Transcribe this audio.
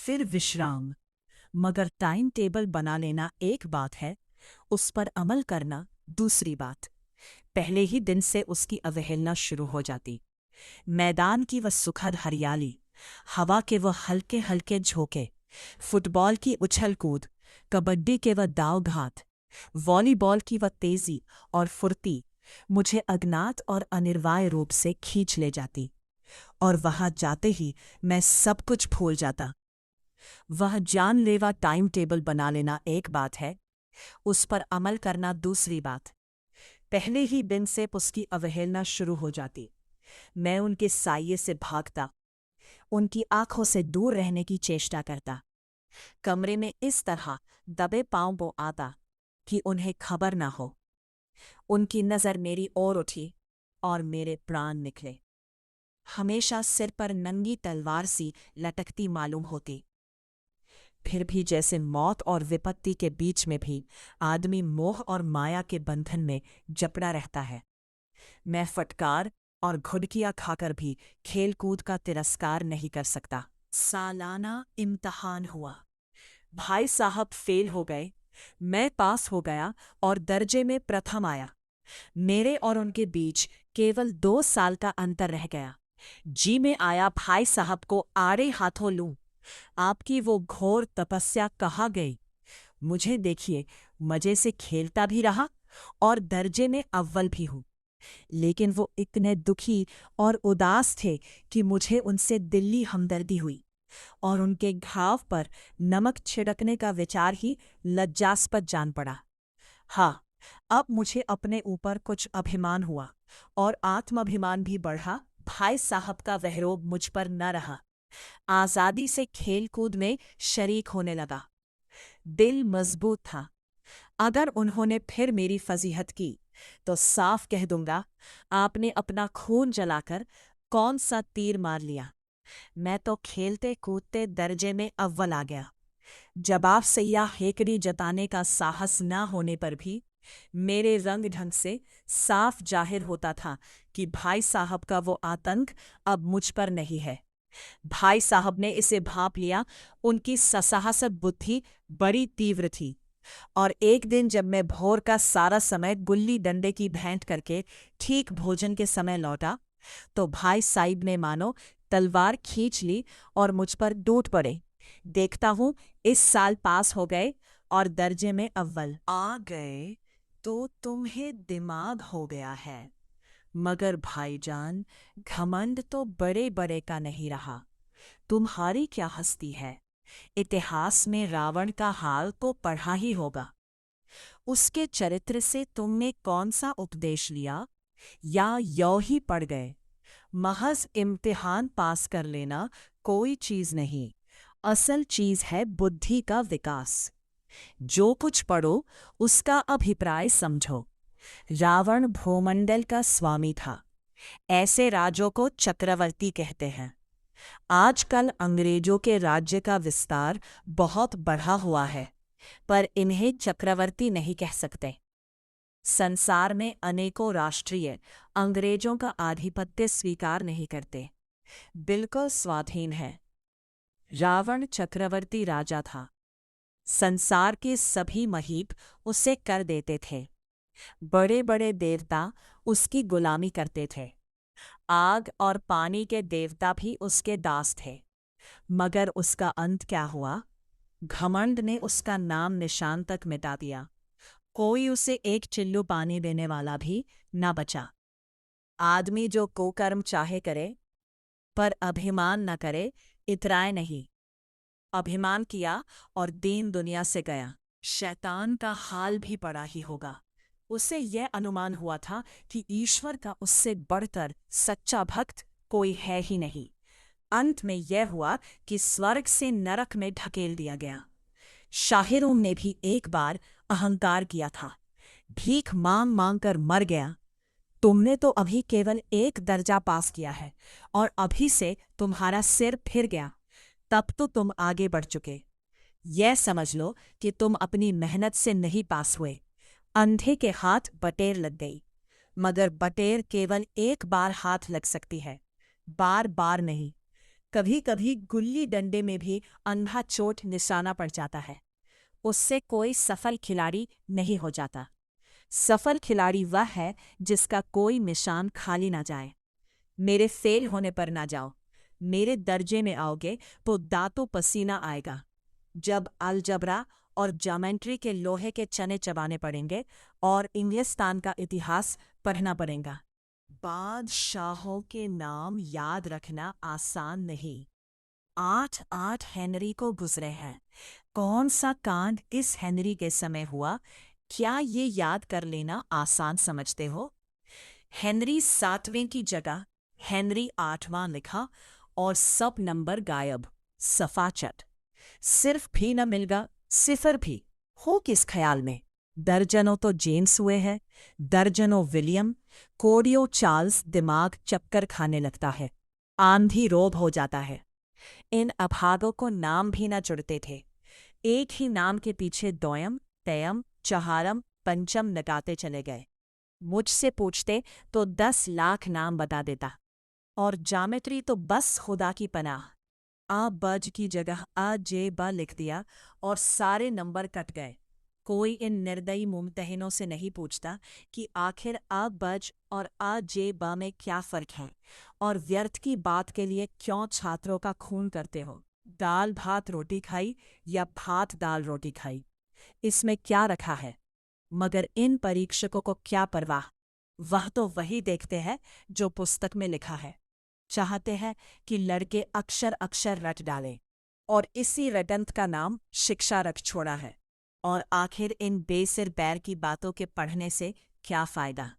फिर विश्राम। मगर टाइम टेबल बना लेना एक बात है, उस पर अमल करना दूसरी बात। पहले ही दिन से उसकी अवहेलना शुरू हो जाती। मैदान की वह सुखद हरियाली, हवा के वह हल्के हल्के झोंके, फुटबॉल की उछल कूद, कबड्डी के वह दाव घात, वॉलीबॉल की वह तेजी और फुर्ती मुझे अज्ञात और अनिर्वाय रूप से खींच ले जाती। और वहां जाते ही मैं सब कुछ भूल जाता। वह जानलेवा टाइम टेबल बना लेना एक बात है, उस पर अमल करना दूसरी बात। पहले ही दिन से उसकी अवहेलना शुरू हो जाती। मैं उनके साये से भागता, उनकी आंखों से दूर रहने की चेष्टा करता। कमरे में इस तरह दबे पांव वो आता कि उन्हें खबर न हो। उनकी नज़र मेरी ओर उठी और मेरे प्राण निकले। हमेशा सिर पर नंगी तलवार सी लटकती मालूम होती। फिर भी जैसे मौत और विपत्ति के बीच में भी आदमी मोह और माया के बंधन में जकड़ा रहता है। मैं फटकार और घुडकियां खाकर भी खेलकूद का तिरस्कार नहीं कर सकता। सालाना इम्तहान हुआ। भाई साहब फेल हो गए, मैं पास हो गया और दर्जे में प्रथम आया। मेरे और उनके बीच केवल 2 साल का अंतर रह गया। जी में आया भाई साहब को आड़े हाथों लूं। आपकी वो घोर तपस्या कहाँ गई? मुझे देखिए, मजे से खेलता भी रहा और दर्जे में अव्वल भी हूं। लेकिन वो इतने दुखी और उदास थे कि मुझे उनसे दिली हमदर्दी हुई और उनके घाव पर नमक छिड़कने का विचार ही लज्जास्पद जान पड़ा। हाँ, अब मुझे अपने ऊपर कुछ अभिमान हुआ और आत्माभिमान भी बढ़ा। भाई साहब का वहरोब मुझ पर न रहा। आज़ादी से खेल-कूद में शरीक होने लगा। दिल मजबूत था। अगर उन्होंने फिर मेरी फजीहत की तो साफ कह दूंगा, आपने अपना खून जलाकर कौन सा तीर मार लिया। मैं तो खेलते कूदते दर्जे में अव्वल आ गया। जवाब से या हेकड़ी जताने का साहस न होने पर भी मेरे रंग ढंग से साफ जाहिर होता था कि भाई साहब का वो आतंक अब मुझ पर नहीं है। भाई साहब ने इसे भांप लिया। उनकी ससाहसत बुद्धि बड़ी तीव्र थी। और एक दिन जब मैं भोर का सारा समय गुल्ली डंडे की भेंट करके ठीक भोजन के समय लौटा, तो भाई साहिब ने मानो तलवार खींच ली और मुझ पर डूट पड़े। देखता हूँ इस साल पास हो गए और दर्जे में अव्वल आ गए तो तुम्हें दिमाग हो गया है। मगर भाईजान, घमंड तो बड़े बड़े का नहीं रहा। तुम्हारी क्या हस्ती है? इतिहास में रावण का हाल तो पढ़ा ही होगा। उसके चरित्र से तुमने कौन सा उपदेश लिया, या यो ही पढ़ गए? महज इम्तिहान पास कर लेना कोई चीज नहीं। असल चीज है बुद्धि का विकास। जो कुछ पढ़ो उसका अभिप्राय समझो। रावण भूमंडल का स्वामी था। ऐसे राजों को चक्रवर्ती कहते हैं। आजकल अंग्रेजों के राज्य का विस्तार बहुत बढ़ा हुआ है, पर इन्हें चक्रवर्ती नहीं कह सकते। संसार में अनेकों राष्ट्रीय अंग्रेजों का आधिपत्य स्वीकार नहीं करते, बिल्कुल स्वाधीन है। रावण चक्रवर्ती राजा था। संसार के सभी महीप उसे कर देते थे। बड़े बड़े देवता उसकी गुलामी करते थे। आग और पानी के देवता भी उसके दास थे। मगर उसका अंत क्या हुआ? घमंड ने उसका नाम निशान तक मिटा दिया। कोई उसे एक चिल्लू पानी देने वाला भी न बचा। आदमी जो कुकर्म चाहे करे, पर अभिमान न करे, इतराए नहीं। अभिमान किया और दीन दुनिया से गया। शैतान का हाल भी पड़ा ही होगा। उसे यह अनुमान हुआ था कि ईश्वर का उससे बढ़कर सच्चा भक्त कोई है ही नहीं। अंत में यह हुआ कि स्वर्ग से नरक में ढकेल दिया गया। शाहिरों ने भी एक बार अहंकार किया था। भीख मांग मांग कर मर गया। तुमने तो अभी केवल 1 दर्जा पास किया है और अभी से तुम्हारा सिर फिर गया। तब तो तुम आगे बढ़ चुके। यह समझ लो कि तुम अपनी मेहनत से नहीं पास हुए। अंधे के हाथ बटेर लग गई। मगर बटेर केवल एक बार हाथ लग सकती है, बार बार नहीं। कभी कभी गुल्ली डंडे में भी अंधा चोट निशाना पड़ जाता है। उससे कोई सफल खिलाड़ी नहीं हो जाता। सफल खिलाड़ी वह है जिसका कोई निशान खाली ना जाए। मेरे फेल होने पर ना जाओ। मेरे दर्जे में आओगे तो दांतों पसीना आएगा। जब अलजबरा और ज्योमेट्री के लोहे के चने चबाने पड़ेंगे और इंग्लिस्तान का इतिहास पढ़ना पड़ेगा। बादशाहों के नाम याद रखना आसान नहीं। 8-8 हेनरी को गुजरे हैं। कौन सा कांड किस हेनरी के समय हुआ, क्या ये याद कर लेना आसान समझते हो? हेनरी 7वें की जगह हेनरी 8वां लिखा और सब नंबर गायब। सफाचट। सिर्फ भी न मिलगा, सिफर भी हो किस ख्याल में? दर्जनों तो जेम्स हुए हैं, दर्जनों विलियम। कोडियो चार्ल्स दिमाग चक्कर खाने लगता है, आंधी रोब हो जाता है। इन अभागों को नाम भी न जुड़ते थे। एक ही नाम के पीछे दोयम, तयम, चहारम, पंचम लगाते चले गए। मुझसे पूछते तो 10 लाख नाम बता देता। और ज्योमेट्री तो बस खुदा की पनाह। आ बज की जगह आ जे बा लिख दिया और सारे नंबर कट गए। कोई इन निर्दयी मुमतहिनों से नहीं पूछता कि आखिर आ बज और आ जे बा में क्या फ़र्क है और व्यर्थ की बात के लिए क्यों छात्रों का खून करते हो। दाल भात रोटी खाई या भात दाल रोटी खाई, इसमें क्या रखा है? मगर इन परीक्षकों को क्या परवाह। वह तो वही देखते हैं जो पुस्तक में लिखा है। चाहते हैं कि लड़के अक्षर अक्षर रट डालें और इसी रटंत का नाम शिक्षा रख छोड़ा है। और आखिर इन बेसिर बैर की बातों के पढ़ने से क्या फ़ायदा?